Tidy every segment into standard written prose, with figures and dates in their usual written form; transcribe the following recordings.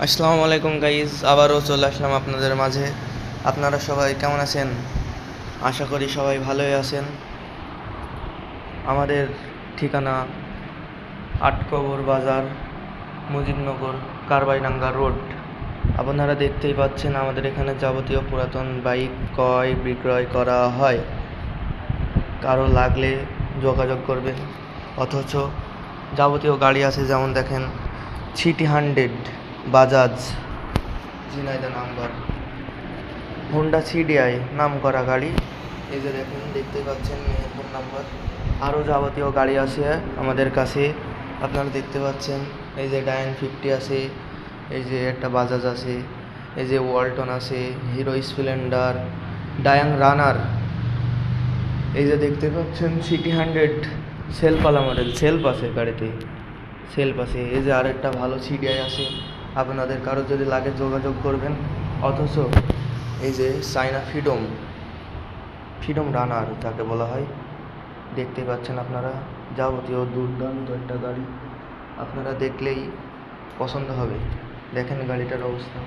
আসসালামু আলাইকুম গাইজ, আবারও চলে আসলাম আপনাদের মাঝে। আপনারা সবাই কেমন আছেন? আশা করি সবাই ভালোই আছেন। আমাদের ঠিকানা আটকবর বাজার, মুজিবনগর, কারবাইডাঙ্গা রোড। আপনারা দেখতেই পাচ্ছেন আমাদের এখানে যাবতীয় পুরাতন বাইক ক্রয় বিক্রয় করা হয়। কারো লাগলে যোগাযোগ করবেন। অথচ যাবতীয় গাড়ি আছে, যেমন দেখেন city 100 Bajaj Jhenaidah number, Honda CDI নাম করা গাড়ি। এই যে দেখেন, দেখতে পাচ্ছেন মেহেরপুর নাম্বার। আরও যাবতীয় গাড়ি আছে আমাদের কাছে, আপনারা দেখতে পাচ্ছেন। এই যে ডায়ান 50 আছে, এই যে একটা বাজাজ আছে, এই যে ওয়ালটন আছে, হিরো স্প্লেন্ডার, ডায়াং রানার। এই যে দেখতে পাচ্ছেন সিটি 100 সেলফওয়ালা মডেল, সেলফ আছে গাড়িতে, সেলফ আছে। এই যে আরেকটা ভালো সিডিআই আছে, আপনাদের কারো যদি লাগে যোগাযোগ করবেন। অথচ এই যে চায়না ফ্রিডম রানার যাকে বলা হয়, দেখতে পাচ্ছেন আপনারা। যাবতীয় দুর্দান্ত একটা গাড়ি, আপনারা দেখলেই পছন্দ হবে। দেখেন গাড়িটার অবস্থা।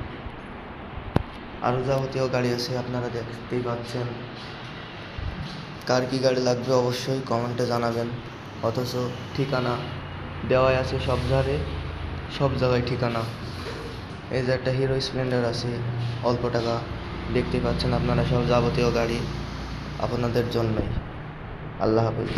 আরও যাবতীয় গাড়ি আছে, আপনারা দেখতেই পাচ্ছেন। কার কী গাড়ি লাগবে অবশ্যই কমেন্টে জানাবেন। অথচ ঠিকানা দেওয়াই আছে সব জায়গায় ঠিকানা। এই যে একটা হিরো স্প্লেন্ডার আছে অল্প টাকা, দেখতেই পাচ্ছেন আপনারা। সব যাবতীয় গাড়ি আপনাদের জন্যই। আল্লাহ হাফেজ।